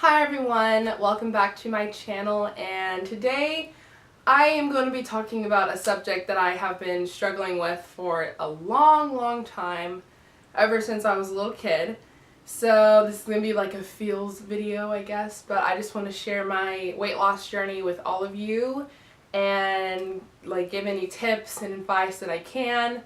Hi everyone, welcome back to my channel, and today I am going to be talking about a subject that I have been struggling with for a long time, ever since I was a little kid. So this is going to be like a feels video, I guess, but I just want to share my weight loss journey with all of you and like give any tips and advice that I can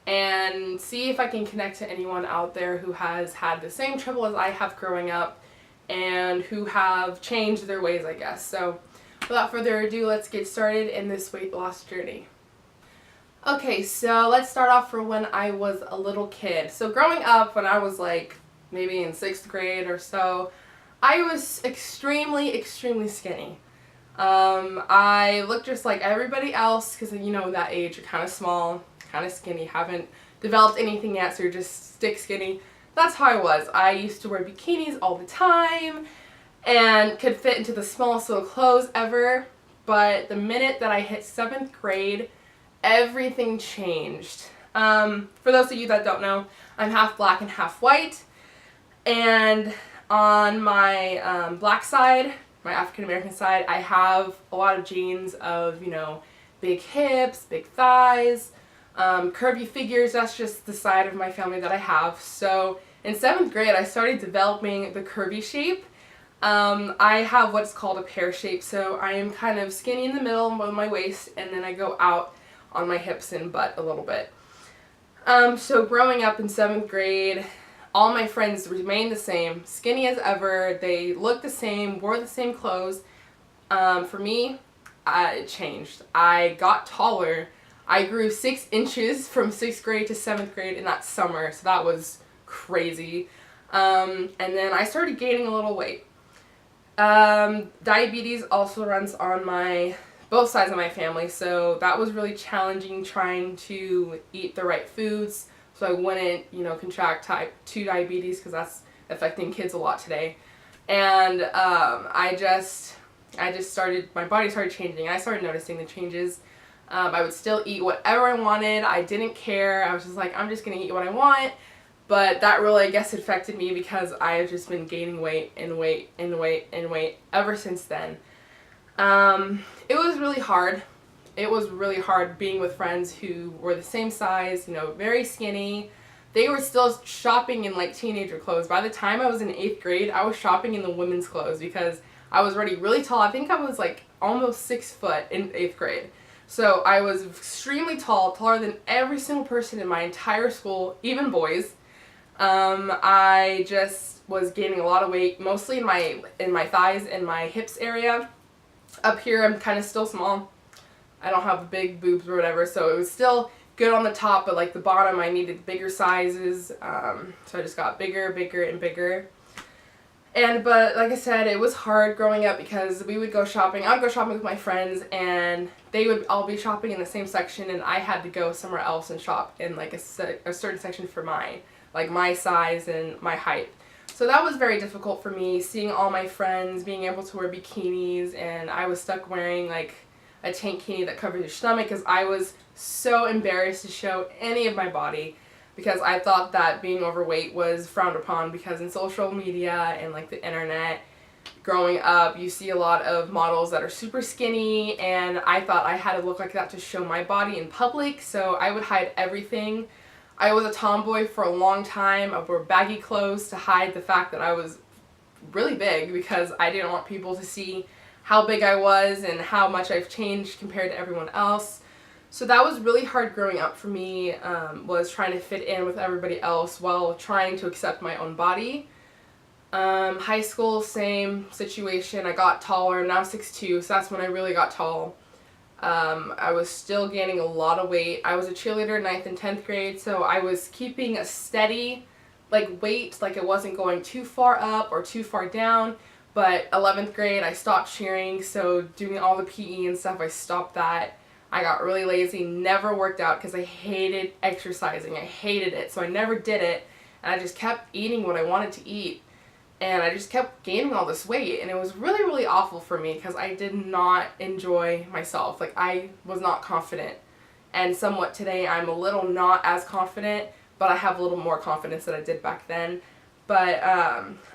and see if I can connect to anyone out there who has had the same trouble as I have growing up and who have changed their ways, I guess. So without further ado, let's get started in this weight loss journey. Okay, so let's start off from when I was a little kid. So growing up, when I was like maybe in 6th grade or so, I was extremely skinny. I looked just like everybody else because, you know, that age you're kind of small, kind of skinny, haven't developed anything yet, so you're just stick skinny. That's how I was. I used to wear bikinis all the time and could fit into the smallest little clothes ever. But the minute that I hit 7th grade, everything changed. For those of you that don't know, I'm half black and half white. And on my black side, my African American side, I have a lot of genes of, you know, big hips, big thighs, curvy figures. That's just the side of my family that I have. So in 7th grade, I started developing the curvy shape. I have what's called a pear shape, so I am kind of skinny in the middle of my waist, and then I go out on my hips and butt a little bit. So growing up in 7th grade, all my friends remained the same, skinny as ever. They looked the same, wore the same clothes. For me, it changed. I got taller. I grew 6 inches from 6th grade to 7th grade in that summer, so that was crazy. And then I started gaining a little weight. Diabetes also runs on both sides of my family, so that was really challenging, trying to eat the right foods so I wouldn't, you know, contract type 2 diabetes, because that's affecting kids a lot today. And I just started, my body started changing. I started noticing the changes. I would still eat whatever I wanted. I didn't care. I was just like, I'm just going to eat what I want. But that really, I guess, affected me because I have just been gaining weight ever since then. It was really hard. It was really hard being with friends who were the same size, you know, very skinny. They were still shopping in like teenager clothes. By the time I was in 8th grade, I was shopping in the women's clothes because I was already really tall. I think I was like almost 6 foot in 8th grade. So I was extremely tall, taller than every single person in my entire school, even boys. I just was gaining a lot of weight, mostly in my thighs and my hips area. Up here, I'm kind of still small. I don't have big boobs or whatever, so it was still good on the top, but like the bottom, I needed bigger sizes. So I just got bigger and bigger. But like I said, it was hard growing up because we would go shopping. I would go shopping with my friends, and they would all be shopping in the same section, and I had to go somewhere else and shop in like a certain section for my size and my height. So that was very difficult for me, seeing all my friends being able to wear bikinis, and I was stuck wearing like a tankini that covered your stomach because I was so embarrassed to show any of my body, because I thought that being overweight was frowned upon, because in social media and like the internet, growing up, you see a lot of models that are super skinny, and I thought I had to look like that to show my body in public, so I would hide everything. I was a tomboy for a long time. I wore baggy clothes to hide the fact that I was really big, because I didn't want people to see how big I was and how much I've changed compared to everyone else. So that was really hard growing up for me, was trying to fit in with everybody else while trying to accept my own body. High school, same situation. I got taller. I'm now 6'2", so that's when I really got tall. I was still gaining a lot of weight. I was a cheerleader in 9th and 10th grade, so I was keeping a steady weight, like it wasn't going too far up or too far down. But 11th grade, I stopped cheering, so doing all the PE and stuff, I stopped that. I got really lazy, never worked out because I hated exercising. I hated it, so I never did it, and I just kept eating what I wanted to eat. And I just kept gaining all this weight, and it was really awful for me because I did not enjoy myself. Like, I was not confident. And somewhat today, I'm a little not as confident, but I have a little more confidence than I did back then. But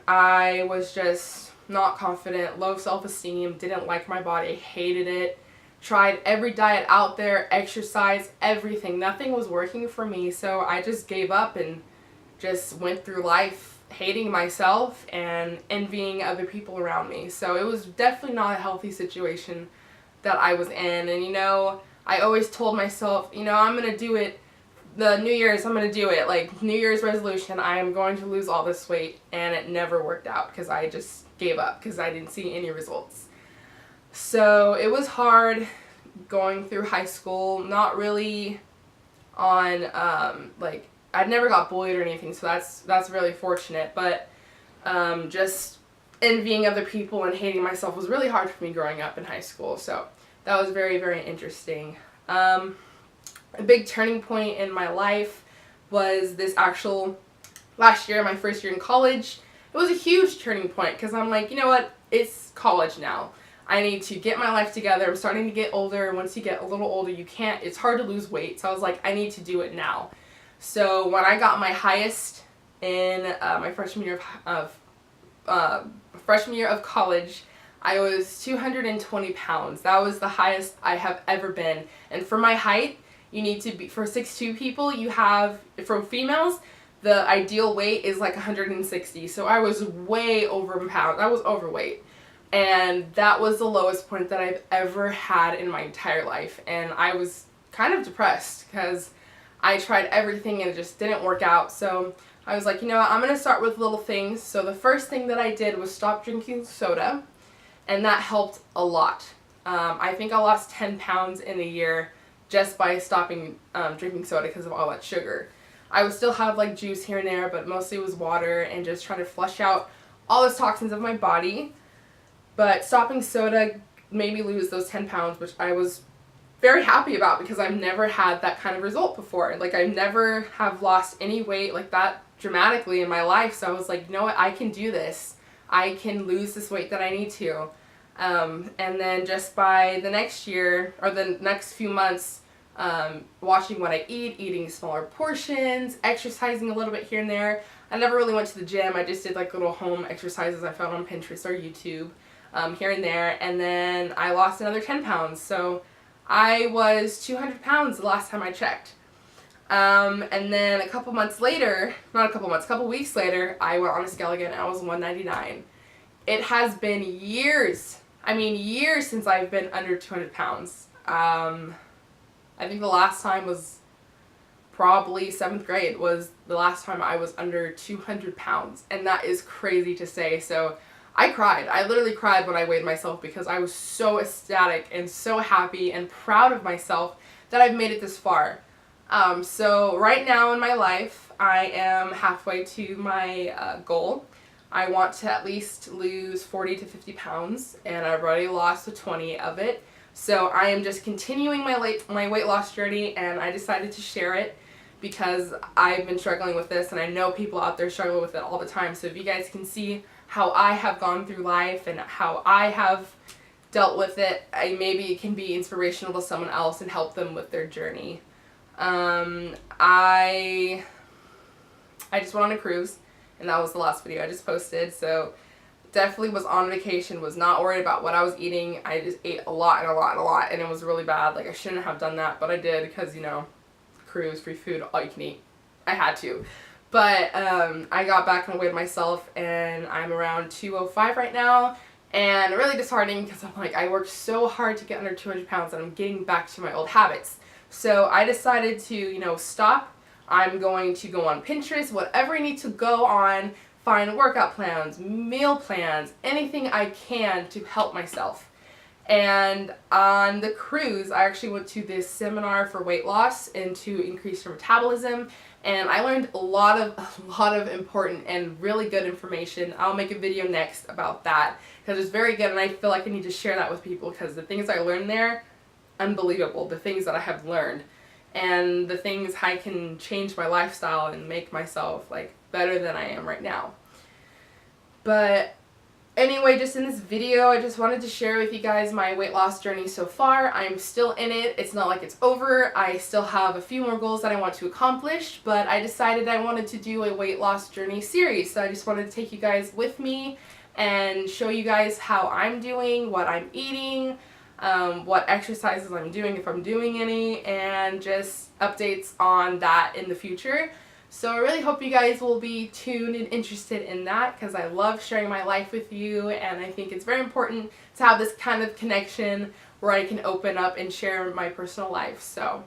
I was just not confident, low self-esteem, didn't like my body, hated it. Tried every diet out there, exercise, everything. Nothing was working for me, so I just gave up and just went through life hating myself and envying other people around me. So it was definitely not a healthy situation that I was in. And you know, I always told myself, you know, I'm going to do it. The New Year's, I'm going to do it. Like, New Year's resolution, I am going to lose all this weight. And it never worked out because I just gave up because I didn't see any results. So it was hard going through high school, not really on, like, I never got bullied or anything, so that's really fortunate, but just envying other people and hating myself was really hard for me growing up in high school, so that was very, very interesting. A big turning point in my life was this actual last year, my first year in college. It was a huge turning point because I'm like, you know what, it's college now. I need to get my life together. I'm starting to get older. Once you get a little older, it's hard to lose weight. So I was like, I need to do it now. So when I got my highest in my freshman year of college, I was 220 pounds. That was the highest I have ever been. And for my height, you need to be, for 6'2" people, you have, for females, the ideal weight is like 160. So I was way over pounds. I was overweight. And that was the lowest point that I've ever had in my entire life. And I was kind of depressed because I tried everything and it just didn't work out. So I was like, you know what, I'm going to start with little things. So the first thing that I did was stop drinking soda. And that helped a lot. I think I lost 10 pounds in a year just by stopping drinking soda because of all that sugar. I would still have like juice here and there, but mostly it was water and just trying to flush out all those toxins of my body. But stopping soda made me lose those 10 pounds, which I was very happy about because I've never had that kind of result before. Like, I never have lost any weight like that dramatically in my life. So I was like, you know what, I can do this. I can lose this weight that I need to. And then just by the next year, or the next few months, watching what I eat, eating smaller portions, exercising a little bit here and there. I never really went to the gym. I just did like little home exercises I found on Pinterest or YouTube. Here and there, and then I lost another 10 pounds, so I was 200 pounds the last time I checked. And then a couple weeks later, I went on a scale again and I was 199. It has been years since I've been under 200 pounds. I think the last time was probably 7th grade was the last time I was under 200 pounds, and that is crazy to say. So I cried. I literally cried when I weighed myself because I was so ecstatic and so happy and proud of myself that I've made it this far. So right now in my life, I am halfway to my goal. I want to at least lose 40 to 50 pounds, and I've already lost 20 of it. So I am just continuing my weight loss journey, and I decided to share it because I've been struggling with this, and I know people out there struggle with it all the time. So if you guys can see how I have gone through life and how I have dealt with it, maybe it can be inspirational to someone else and help them with their journey. I just went on a cruise, and that was the last video I just posted. So definitely was on vacation, was not worried about what I was eating. I just ate a lot and a lot and a lot, and it was really bad. Like, I shouldn't have done that, but I did because, you know, cruise, free food, all you can eat. I had to. But I got back and weighed myself, and I'm around 205 right now, and really disheartening because I'm like, I worked so hard to get under 200 pounds and I'm getting back to my old habits. So I decided to, you know, stop. I'm going to go on Pinterest, whatever I need to go on, find workout plans, meal plans, anything I can to help myself. And on the cruise, I actually went to this seminar for weight loss and to increase your metabolism. And I learned a lot of important and really good information. I'll make a video next about that because it's very good, and I feel like I need to share that with people because the things I learned there, unbelievable. The things that I have learned and the things I can change my lifestyle and make myself like better than I am right now. But anyway, just in this video, I just wanted to share with you guys my weight loss journey so far. I'm still in it. It's not like it's over. I still have a few more goals that I want to accomplish, but I decided I wanted to do a weight loss journey series. So I just wanted to take you guys with me and show you guys how I'm doing, what I'm eating, what exercises I'm doing, if I'm doing any, and just updates on that in the future. So I really hope you guys will be tuned and interested in that, because I love sharing my life with you, and I think it's very important to have this kind of connection where I can open up and share my personal life. So,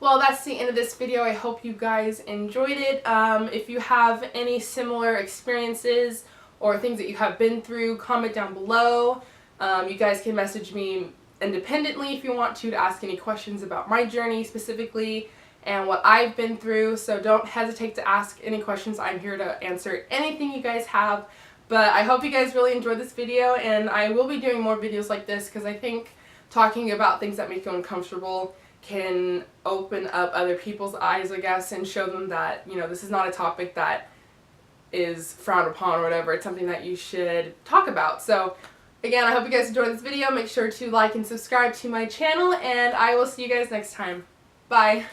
well, that's the end of this video. I hope you guys enjoyed it. If you have any similar experiences or things that you have been through, comment down below. You guys can message me independently if you want to ask any questions about my journey specifically and what I've been through. So don't hesitate to ask any questions. I'm here to answer anything you guys have. But I hope you guys really enjoyed this video, and I will be doing more videos like this because I think talking about things that make you uncomfortable can open up other people's eyes, I guess, and show them that, you know, this is not a topic that is frowned upon or whatever. It's something that you should talk about. So again, I hope you guys enjoyed this video. Make sure to like and subscribe to my channel, and I will see you guys next time. Bye!